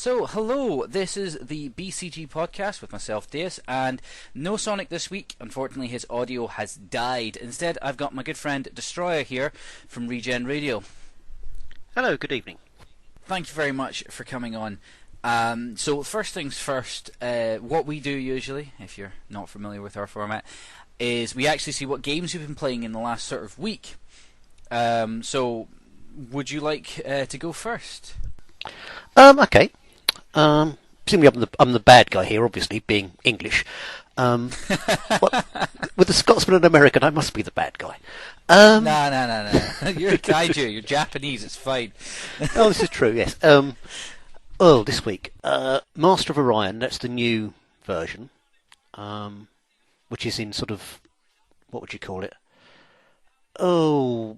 So, hello, this is the BCG podcast with myself, Deus, and no Sonic this week. Unfortunately, his audio has died. Instead, I've got my good friend Destroyer here from Regen Radio. Hello, good evening. Thank you very much for coming on. So, first things first, what we do usually, if you're not familiar with our format, is we actually see what games you've been playing in the last sort of week. So, would you like to go first? Okay. Presumably I'm the bad guy here, obviously, being English. Well, with the Scotsman and American, I must be the bad guy. No. You're a kaiju. You're Japanese. It's fine. Oh, this is true, yes. This week, Master of Orion, that's the new version, which is in sort of, what would you call it? Oh,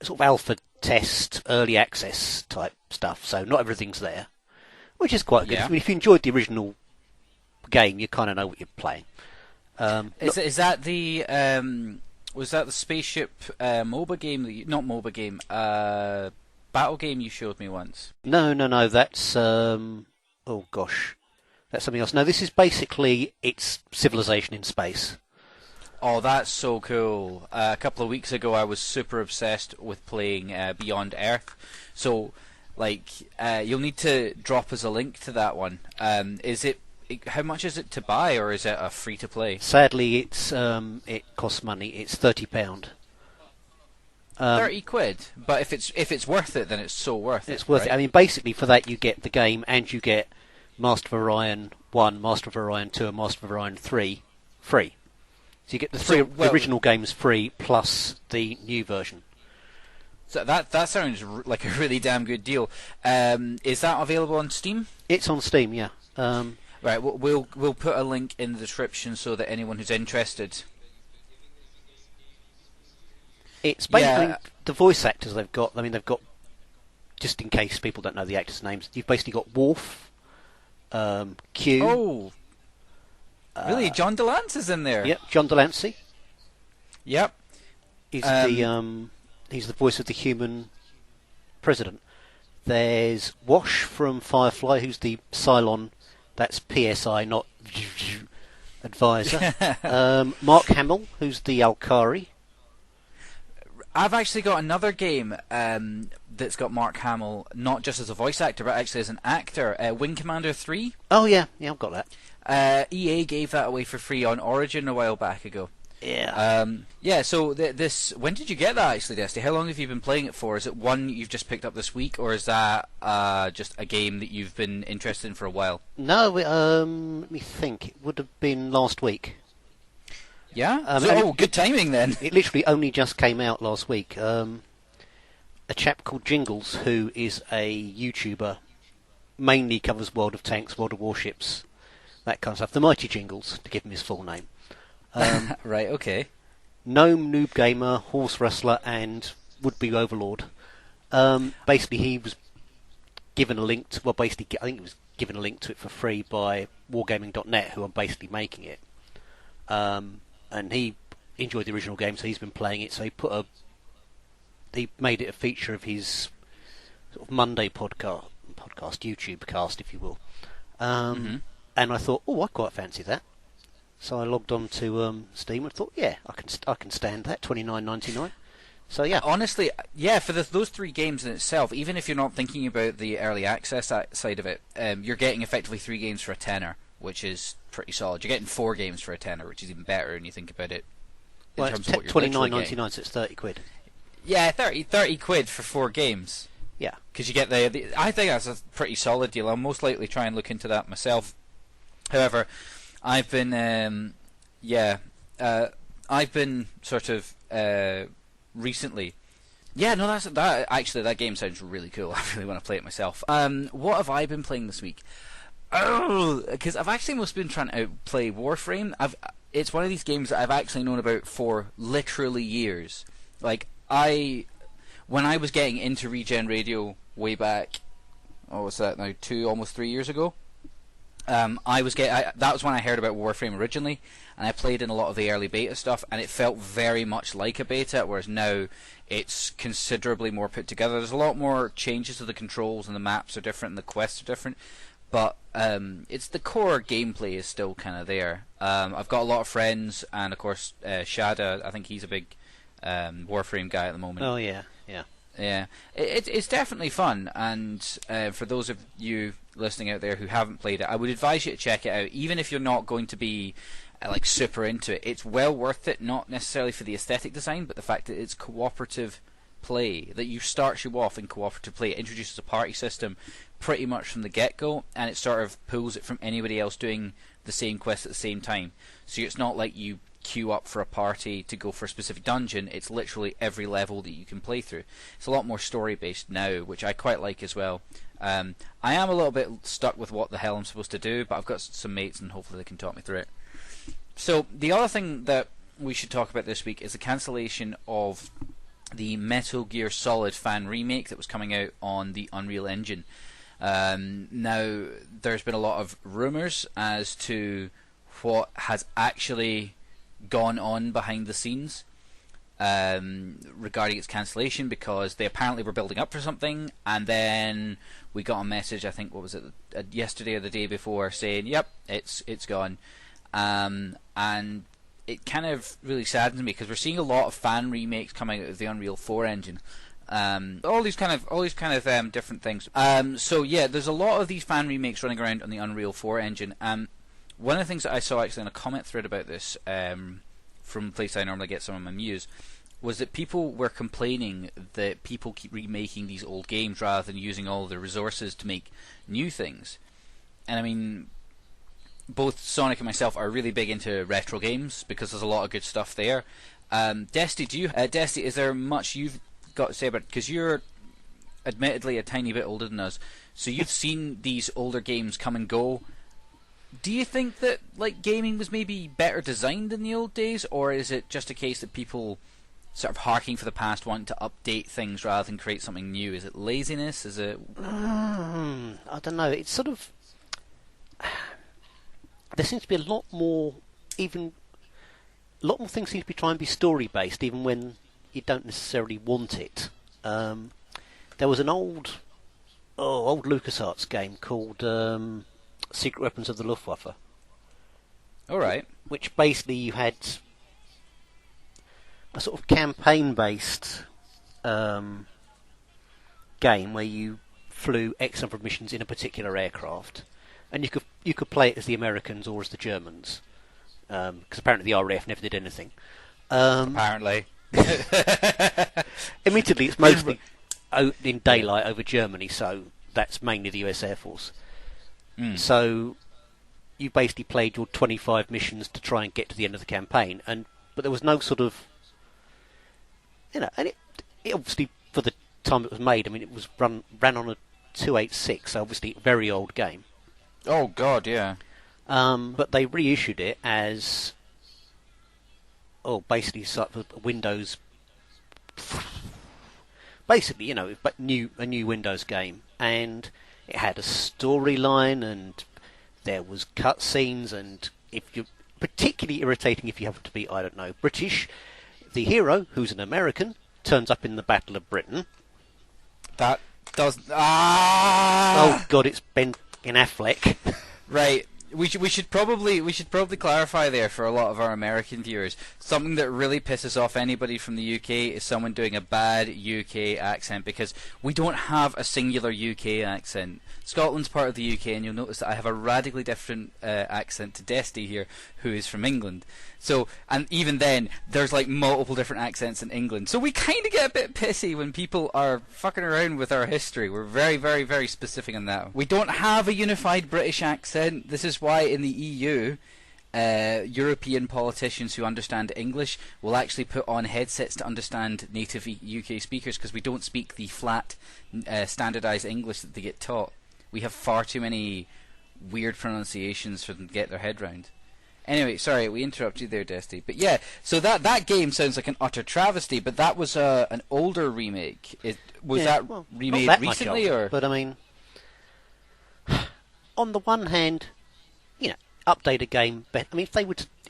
sort of alpha test, early access type stuff, so not everything's there, which is quite good. Yeah. I mean, if you enjoyed the original game, you kind of know what you're playing. Is that the was that the spaceship MOBA game that not MOBA game battle game you showed me once? No, that's oh gosh, that's something else. No, this is basically it's Civilization in space. Oh, that's so cool. A couple of weeks ago I was super obsessed with playing Beyond Earth. So, you'll need to drop us a link to that one. How much is it to buy, or is it a free to play? Sadly, it costs money. It's £30. £30, but if it's worth it, then it's so worth it. It's worth right? it. I mean, basically for that you get the game and you get Master of Orion 1, Master of Orion 2, and Master of Orion 3 free. So you get the original games free plus the new version. So that sounds like a really damn good deal. Is that available on Steam? It's on Steam, yeah. Right, we'll put a link in the description so that anyone who's interested. It's basically the voice actors they've got. I mean, they've got, just in case people don't know the actors' names, you've basically got Worf, Q. Oh, really? John DeLance is in there. Yep, John Delancey. Yep. He's he's the voice of the human president. There's Wash from Firefly, who's the Cylon. That's PSI, not advisor. Mark Hamill, who's the Alkari. I've actually got another game that's got Mark Hamill, not just as a voice actor, but actually as an actor. Wing Commander 3. Oh, yeah, I've got that. EA gave that away for free on Origin a while back ago. Yeah. So this. When did you get that actually, Dusty? How long have you been playing it for? Is it one you've just picked up this week, or is that just a game that you've been interested in for a while? No, let me think. It would have been last week. Yeah? Good timing then. It literally only just came out last week. A chap called Jingles, who is a YouTuber, mainly covers World of Tanks, World of Warships, that kind of stuff. The Mighty Jingles, to give him his full name. Right, okay. Gnome, Noob Gamer, Horse Wrestler, and Would-Be Overlord. Basically, he was given a link to... Well, basically, I think he was given a link to it for free by Wargaming.net, who are basically making it. And he enjoyed the original game, so he's been playing it. So he made it a feature of his sort of Monday podcast, YouTube cast, if you will. And I thought, I quite fancy that. So I logged on to Steam and thought, yeah, I can stand that, $29.99. So yeah, honestly, yeah, for those three games in itself, even if you're not thinking about the early access side of it, you're getting effectively 3 games for a tenner, which is pretty solid. You're getting 4 games for a tenner, which is even better when you think about it. Well, it's $29.99, so it's £30. Yeah, 30 quid for 4 games. Yeah, because you get the. I think that's a pretty solid deal. I'll most likely try and look into that myself. However, I've been, I've been sort of recently. Yeah, no, that game sounds really cool. I really want to play it myself. What have I been playing this week? Oh, because I've actually most been trying to play Warframe. It's one of these games that I've actually known about for literally years. When I was getting into Regen Radio way back, what's that now? 2, almost 3 years ago. That was when I heard about Warframe originally, and I played in a lot of the early beta stuff, and it felt very much like a beta, whereas now it's considerably more put together. There's a lot more changes to the controls, and the maps are different, and the quests are different, but it's the core gameplay is still kind of there. I've got a lot of friends, and of course Shada, I think he's a big Warframe guy at the moment. Oh yeah, yeah. Yeah, it's definitely fun, and for those of you listening out there who haven't played it, I would advise you to check it out, even if you're not going to be like super into it. It's well worth it, not necessarily for the aesthetic design, but the fact that it's cooperative play, that you start you off in cooperative play. It introduces a party system pretty much from the get-go, and it sort of pulls it from anybody else doing the same quest at the same time. So it's not like you queue up for a party to go for a specific dungeon. It's literally every level that you can play through. It's a lot more story based now, which I quite like as well. I am a little bit stuck with what the hell I'm supposed to do, but I've got some mates and hopefully they can talk me through it. So the other thing that we should talk about this week is the cancellation of the Metal Gear Solid fan remake that was coming out on the Unreal Engine. Now there's been a lot of rumours as to what has actually gone on behind the scenes regarding its cancellation, because they apparently were building up for something, and then we got a message, I think, what was it, yesterday or the day before, saying yep, it's gone, and it kind of really saddens me because we're seeing a lot of fan remakes coming out of the Unreal 4 engine. All these kind of different things. So yeah, there's a lot of these fan remakes running around on the Unreal 4 engine. One of the things that I saw actually in a comment thread about this, from a place I normally get some of my news, was that people were complaining that people keep remaking these old games rather than using all the resources to make new things. And I mean, both Sonic and myself are really big into retro games because there's a lot of good stuff there. Desti, is there much you've got to say about it? Because you're admittedly a tiny bit older than us, so you've seen these older games come and go. Do you think that like gaming was maybe better designed in the old days, or is it just a case that people sort of harking for the past, wanting to update things rather than create something new? Is it laziness? Is it? I don't know. It's sort of there seems to be a lot more things seem to be trying to be story based, even when you don't necessarily want it. There was an old LucasArts game called Secret Weapons of the Luftwaffe. All right. Which basically you had a sort of campaign-based game where you flew X number of missions in a particular aircraft, and you could play it as the Americans or as the Germans, because apparently the RAF never did anything. Apparently. Admittedly, it's mostly in daylight over Germany, so that's mainly the US Air Force. So you basically played your 25 missions to try and get to the end of the campaign, but there was no sort of, and it obviously, for the time it was made, I mean, it was ran on a 286, so obviously a very old game. Oh God, yeah. But they reissued it as basically sort of Windows, basically, but a new Windows game, and it had a storyline, and there was cutscenes, and if you're particularly irritating if you happen to be, I don't know, British, the hero, who's an American, turns up in the Battle of Britain. That does. Oh God, it's Ben Affleck. Right. We should probably clarify there for a lot of our American viewers. Something that really pisses off anybody from the UK is someone doing a bad UK accent, because we don't have a singular UK accent. Scotland's part of the UK, and you'll notice that I have a radically different accent to Desti here, who is from England. So, and even then, there's like multiple different accents in England. So we kind of get a bit pissy when people are fucking around with our history. We're very, very, very specific on that. We don't have a unified British accent. This is why in the EU, European politicians who understand English will actually put on headsets to understand native UK speakers, because we don't speak the flat, standardised English that they get taught. We have far too many weird pronunciations for them to get their head round. Anyway, sorry, we interrupted you there, Desti. But yeah, so that game sounds like an utter travesty, but that was an older remake. Remade that recently, much older, or? But I mean, on the one hand, update a game. I mean,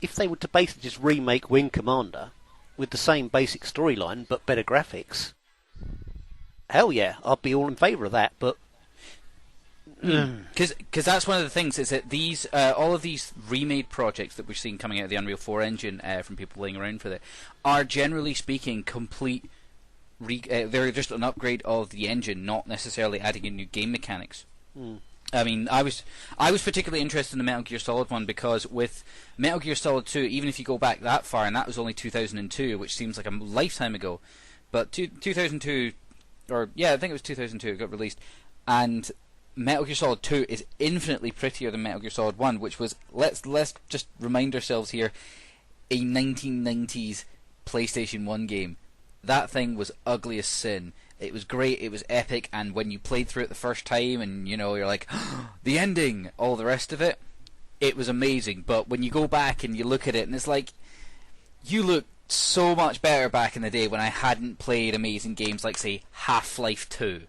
if they were to basically just remake Wing Commander with the same basic storyline but better graphics, hell yeah, I'd be all in favour of that. But because that's one of the things is that these all of these remade projects that we're seeing coming out of the Unreal 4 engine from people laying around for it are generally speaking complete. They're just an upgrade of the engine, not necessarily adding in new game mechanics. I mean, I was particularly interested in the Metal Gear Solid one because with Metal Gear Solid 2, even if you go back that far, and that was only 2002, which seems like a lifetime ago, but 2002, or yeah, I think it was 2002 it got released, and Metal Gear Solid 2 is infinitely prettier than Metal Gear Solid 1, which was, let's just remind ourselves here, a 1990s PlayStation 1 game. That thing was ugly as sin. It was great, it was epic, and when you played through it the first time and, you know, you're like, the ending, all the rest of it, it was amazing. But when you go back and you look at it, and it's like, you look so much better back in the day when I hadn't played amazing games like, say, Half-Life 2.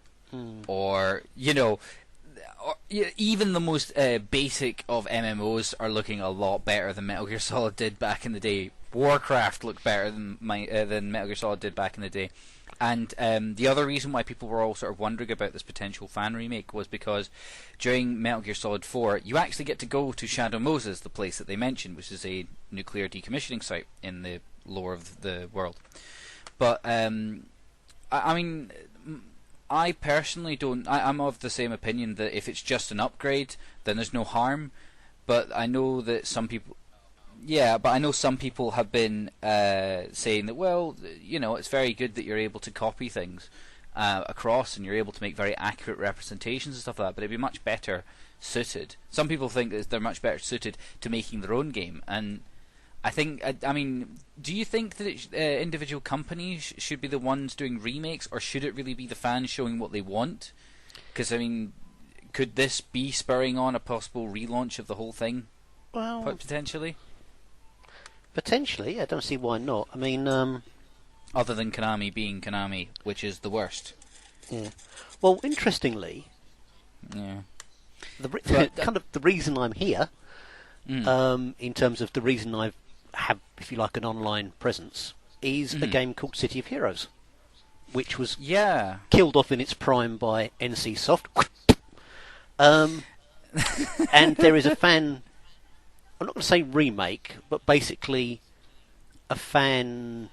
Or, you know, even the most basic of MMOs are looking a lot better than Metal Gear Solid did back in the day. Warcraft looked better than Metal Gear Solid did back in the day. And the other reason why people were all sort of wondering about this potential fan remake was because during Metal Gear Solid 4, you actually get to go to Shadow Moses, the place that they mentioned, which is a nuclear decommissioning site in the lore of the world. But, I mean, I personally don't... I'm of the same opinion that if it's just an upgrade, then there's no harm. But I know that some people... Yeah, but I know some people have been saying that, well, you know, it's very good that you're able to copy things across and you're able to make very accurate representations and stuff like that, but it'd be much better suited. Some people think that they're much better suited to making their own game, and I think, I mean, do you think that individual companies should be the ones doing remakes, or should it really be the fans showing what they want? Because, I mean, could this be spurring on a possible relaunch of the whole thing? Well, potentially? Potentially, I don't see why not. I mean, other than Konami being Konami, which is the worst. Yeah. Well, interestingly, yeah. Kind of the reason I'm here, in terms of the reason I have, if you like, an online presence, is a game called City of Heroes, which was killed off in its prime by NC Soft. And there is a fan. I'm not going to say remake, but basically a fan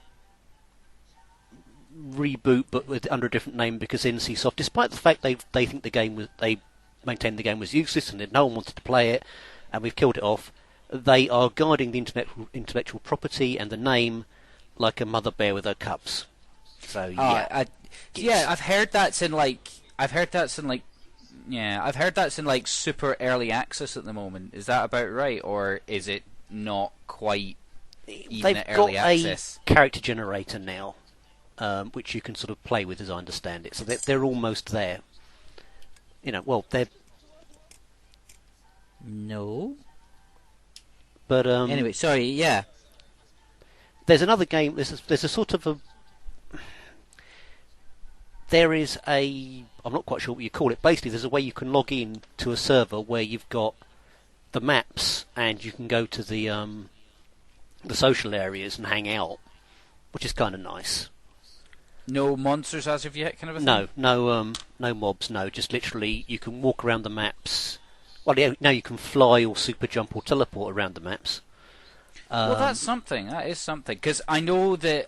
reboot, but under a different name, because NC Soft, despite the fact they think they maintained the game was useless and that no one wanted to play it, and we've killed it off, they are guarding the intellectual property and the name like a mother bear with her cubs. So I've heard that's in like super early access at the moment. Is that about right, or is it not quite even at early access? They've got a character generator now, which you can sort of play with, as I understand it. So they're almost there. You know, well, they're no. But anyway, sorry. Yeah. There's another game. There's a sort of a. There is a... I'm not quite sure what you call it. Basically, there's a way you can log in to a server where you've got the maps and you can go to the social areas and hang out, which is kind of nice. No monsters as of yet, kind of a thing? No mobs, no. Just literally, you can walk around the maps. Well, yeah, now you can fly or super jump or teleport around the maps. Well, that's something. That is something. Because I know that,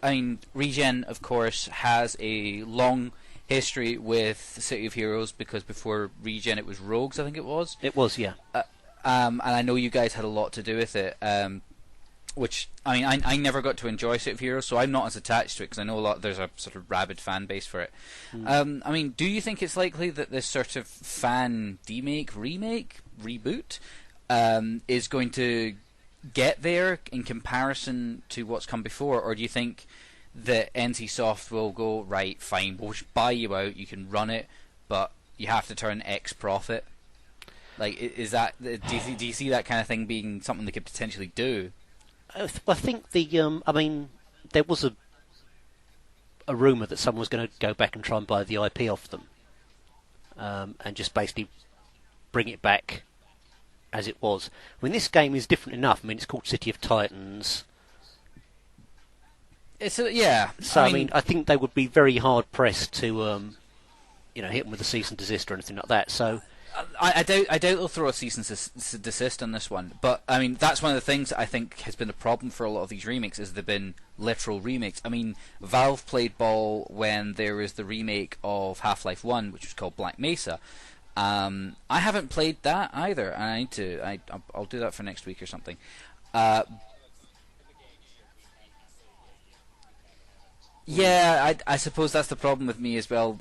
Regen, of course, has a long history with City of Heroes, because before Regen it was Rogues, I think it was. It was, yeah. And I know you guys had a lot to do with it. Which, I never got to enjoy City of Heroes, so I'm not as attached to it, because I know there's a sort of rabid fan base for it. Do you think it's likely that this sort of fan remake, reboot, is going to get there in comparison to what's come before, or do you think that NC Soft will go, right, fine, we'll just buy you out, you can run it, but you have to turn X profit? Like, is that, do you see that kind of thing being something they could potentially do? I think there was a rumour that someone was going to go back and try and buy the IP off them, and just basically bring it back as it was. I mean, this game is different enough. I mean, it's called City of Titans. Yeah. So I mean, I think they would be very hard pressed to, hit them with a cease and desist or anything like that. So I doubt they'll throw a cease and desist on this one. But I mean, that's one of the things I think has been a problem for a lot of these remakes, is they've been literal remakes. I mean, Valve played ball when there was the remake of Half-Life 1, which was called Black Mesa. I haven't played that either, and I need to. I'll do that for next week or something. Yeah, I suppose that's the problem with me as well.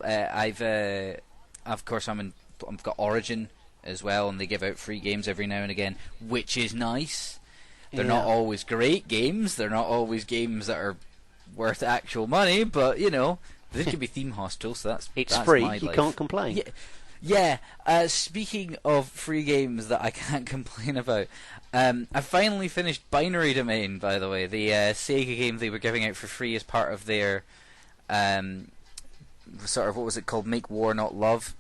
Of course, I've got Origin as well, and they give out free games every now and again, which is nice. They're not always great games. They're not always games that are worth actual money, but they can be theme hostile, so that's free. My you life. Can't complain. Yeah. Speaking of free games that I can't complain about, I finally finished Binary Domain, by the way, the Sega game they were giving out for free as part of their sort of, what was it called, Make War Not Love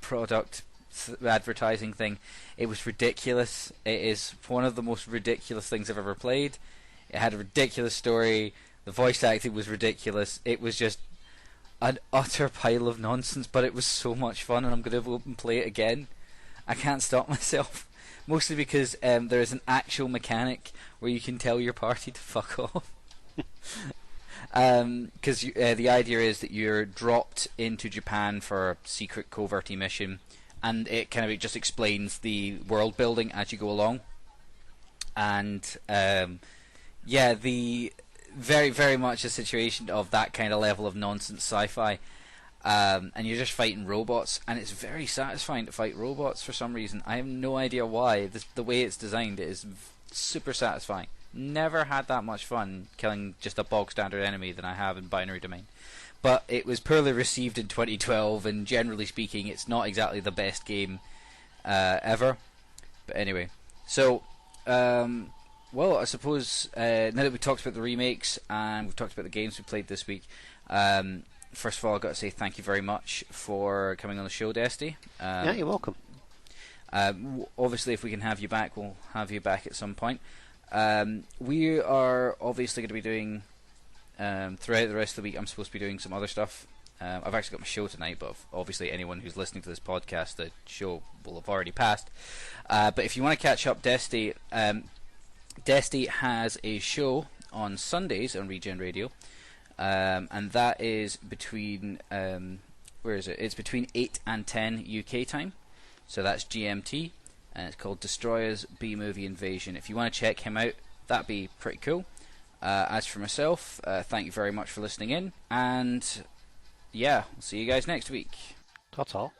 product advertising thing. It was ridiculous. It is one of the most ridiculous things I've ever played. It had a ridiculous story. The voice acting was ridiculous. It was just an utter pile of nonsense, but it was so much fun, and I'm going to go up and play it again. I can't stop myself. Mostly because there is an actual mechanic where you can tell your party to fuck off. Because the idea is that you're dropped into Japan for a secret coverty mission, and it kind of just explains the world building as you go along. And the very, very much a situation of that kind of level of nonsense sci-fi. And you're just fighting robots, and it's very satisfying to fight robots for some reason. I have no idea why. The way it's designed, it is super satisfying. Never had that much fun killing just a bog standard enemy than I have in Binary Domain. But it was poorly received in 2012, and generally speaking, it's not exactly the best game ever. But anyway, so I suppose now that we've talked about the remakes and we've talked about the games we played this week, first of all, I've got to say thank you very much for coming on the show, Desty. Yeah, you're welcome. Obviously, if we can have you back, we'll have you back at some point. We are obviously going to be doing, throughout the rest of the week, I'm supposed to be doing some other stuff. I've actually got my show tonight, but obviously anyone who's listening to this podcast, the show will have already passed. But if you want to catch up, Desty has a show on Sundays on Regen Radio. And that is between where is it? It's between 8 and 10 UK time, so that's GMT, and it's called Destroyers B-Movie Invasion. If you want to check him out, that'd be pretty cool. As for myself, thank you very much for listening in, and yeah, I'll see you guys next week. Ta-ta.